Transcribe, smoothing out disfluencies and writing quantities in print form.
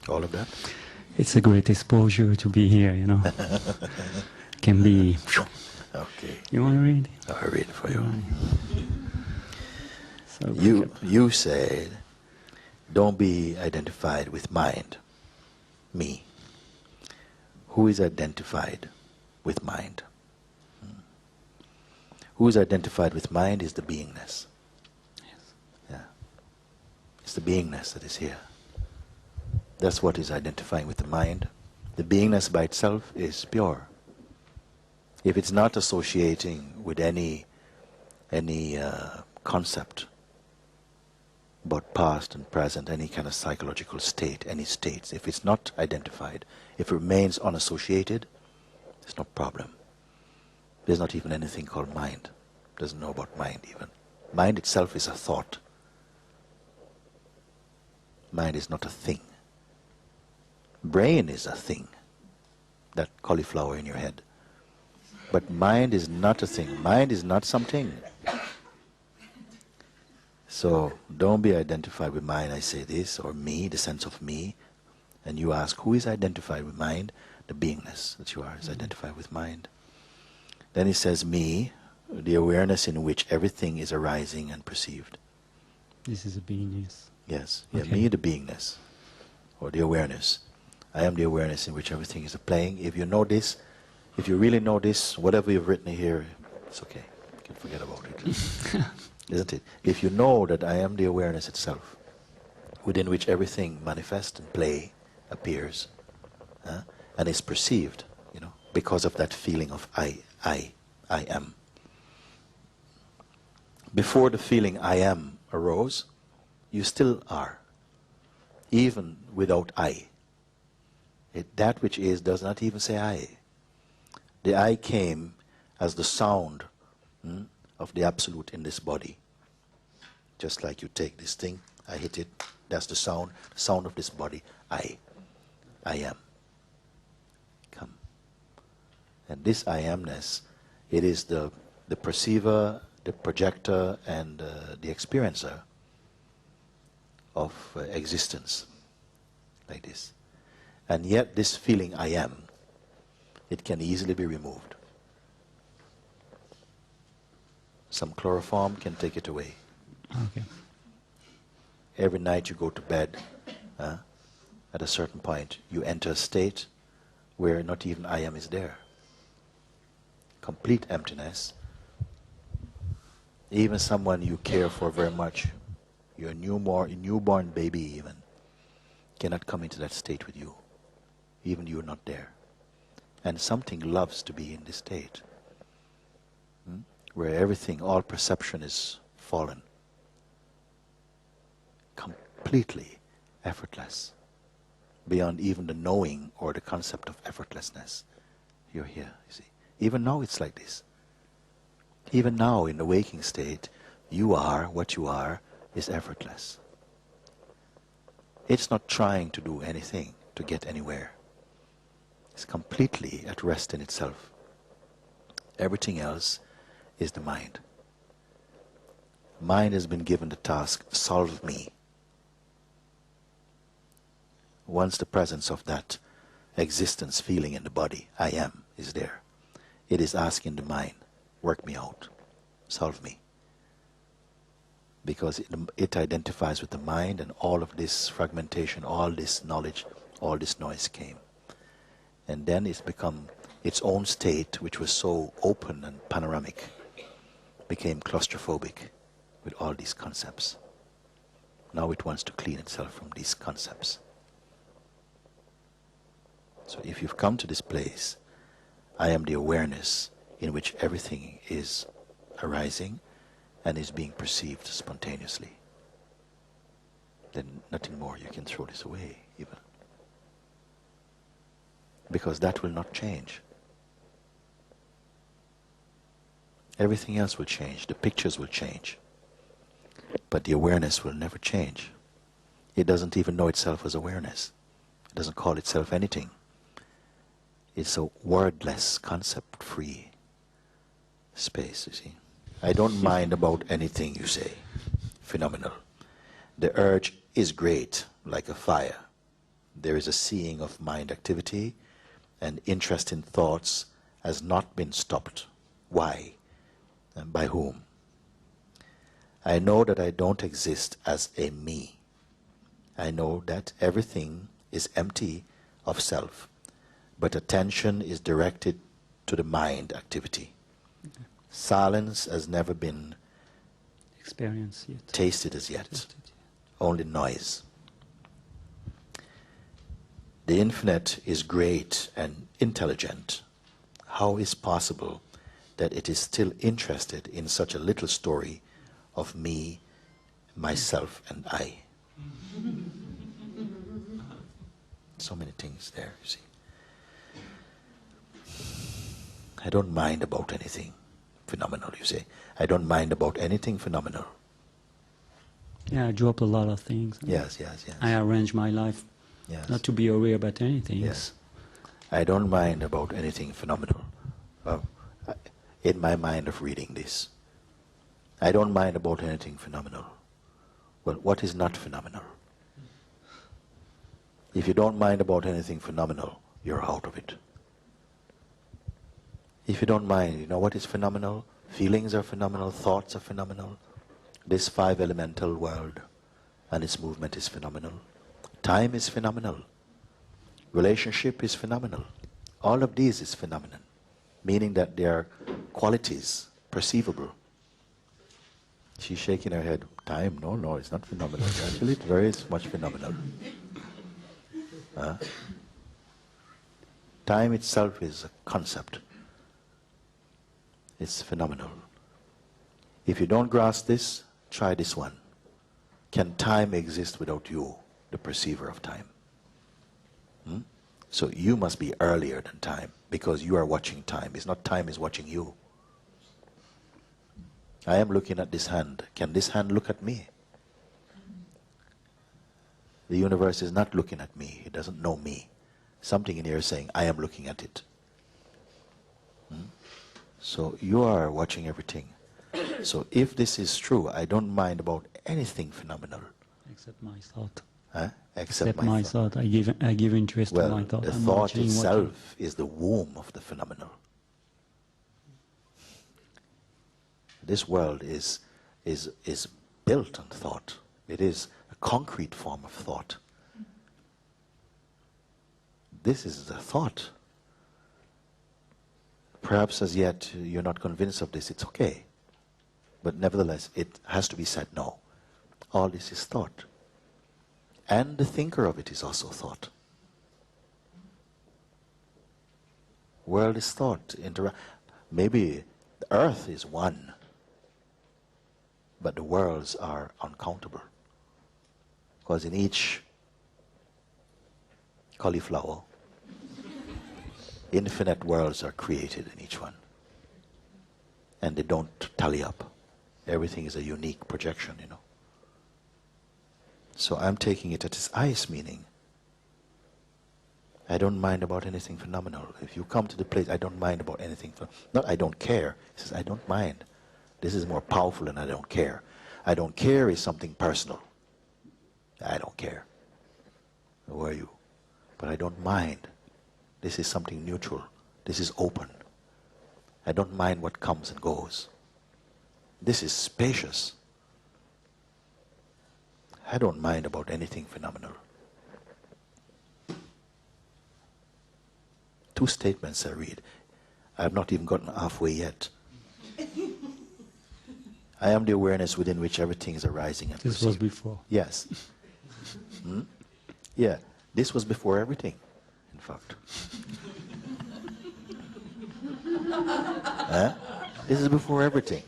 All of that? It's a great exposure to be here, you know. Can be... Okay. You want to read? I'll read it for you. So You said, don't be identified with mind, me. Who is identified with mind? Who is identified with mind is the beingness. Yes. Yeah. It's the beingness that is here. That's what is identifying with the mind. The beingness by itself is pure. If it's not associating with any concept about past and present, any kind of psychological state, any states, if it's not identified, if it remains unassociated, there's no problem. There's not even anything called mind. Doesn't know about mind even. Mind itself is a thought. Mind is not a thing. Brain is a thing, that cauliflower in your head. But mind is not a thing. Mind is not something. So don't be identified with mind, I say this, or me, the sense of me. And you ask, who is identified with mind? The beingness that you are is identified with mind. Then he says, me, the awareness in which everything is arising and perceived. this is a beingness. Yes, yeah, Okay. me, the beingness, or the awareness. I am the awareness in which everything is playing. If you know this, if you really know this, whatever you've written here, it's okay. You can forget about it. Isn't it? If you know that I am the awareness itself, within which everything manifests and play, appears, and is perceived, you know, because of that feeling of I am. Before the feeling I am arose, you still are, even without I. That which is does not even say I. The I came as the sound of the Absolute in this body. Just like you take this thing, I hit it, that's the sound of this body. I am. Come. And this I amness, it is the perceiver, the projector, and the experiencer of existence, like this. And yet this feeling I am, it can easily be removed. Some chloroform can take it away. Okay. Every night you go to bed, at a certain point, you enter a state where not even I am is there. Complete emptiness. Even someone you care for very much, your newborn baby even, cannot come into that state with you. Even you're not there. And something loves to be in this state, where everything, all perception is fallen. Completely effortless. Beyond even the knowing or the concept of effortlessness. You're here, you see. Even now it's like this. Even now in the waking state, you are, what you are, is effortless. It's not trying to do anything to get anywhere. It's completely at rest in itself. Everything else is the mind. Mind has been given the task, solve me. Once the presence of that existence feeling in the body, I am, is there, it is asking the mind, work me out, solve me. Because it identifies with the mind, and all of this fragmentation, all this knowledge, all this noise came. And then it's become its own state, which was so open and panoramic, became claustrophobic with all these concepts. Now it wants to clean itself from these concepts. So if you've come to this place, I am the awareness in which everything is arising and is being perceived spontaneously, then nothing more, you can throw this away even. Because that will not change. Everything else will change, the pictures will change, but the awareness will never change. It doesn't even know itself as awareness. It doesn't call itself anything. It's a wordless, concept-free space, you see. I don't mind about anything you say. Phenomenal. The urge is great, like a fire. there is a seeing of mind activity, and interest in thoughts has not been stopped. Why? And by whom? I know that I don't exist as a me. I know that everything is empty of self, but attention is directed to the mind activity. Silence has never been Experience yet. tasted as yet, Tasted yet. only noise. The infinite is great and intelligent. How is possible that it is still interested in such a little story of me, myself, and I? So many things there, you see. I don't mind about anything phenomenal, you say. I don't mind about anything phenomenal. Yeah, I drop a lot of things. Yes, yes, yes. I arrange my life Yes. not to be aware about anything. Yes. I don't mind about anything phenomenal. In my mind of reading this, I don't mind about anything phenomenal. Well, what is not phenomenal? If you don't mind about anything phenomenal, you're out of it. If you don't mind, you know what is phenomenal? Feelings are phenomenal, thoughts are phenomenal. This five elemental world and its movement is phenomenal. Time is phenomenal. Relationship is phenomenal. All of these is phenomenon, meaning that they are qualities, perceivable. She's shaking her head. Time? No, it's not phenomenal. Actually, it's very much phenomenal. Time itself is a concept. It's phenomenal. If you don't grasp this, try this one. Can time exist without you, the perceiver of time? So you must be earlier than time, because you are watching time. It's not time is watching you. I am looking at this hand. Can this hand look at me? The universe is not looking at me. It doesn't know me. Something in here is saying, I am looking at it. So you are watching everything. So if this is true, I don't mind about anything phenomenal. Except my thought. Except my thought. I give interest to my thought. The I'm thought watching, itself is the womb of the phenomenal. This world is built on thought. It is a concrete form of thought. This is the thought. Perhaps as yet you're not convinced of this, it's okay. But nevertheless, it has to be said, no. All this is thought. And the thinker of it is also thought. World is thought. Maybe the earth is one, but the worlds are uncountable. Because in each cauliflower, infinite worlds are created in each one. And they don't tally up. Everything is a unique projection, you know. So I'm taking it at its highest meaning. I don't mind about anything phenomenal. If you come to the place, I don't mind about anything. Not I don't care. He says, I don't mind. This is more powerful than I don't care. I don't care is something personal. I don't care. Who are you? But I don't mind. This is something neutral. This is open. I don't mind what comes and goes. This is spacious. I don't mind about anything phenomenal. Two statements I read. I have not even gotten halfway yet. I am the awareness within which everything is arising and This was before. Yes. Yeah, this was before everything, in fact. This is before everything.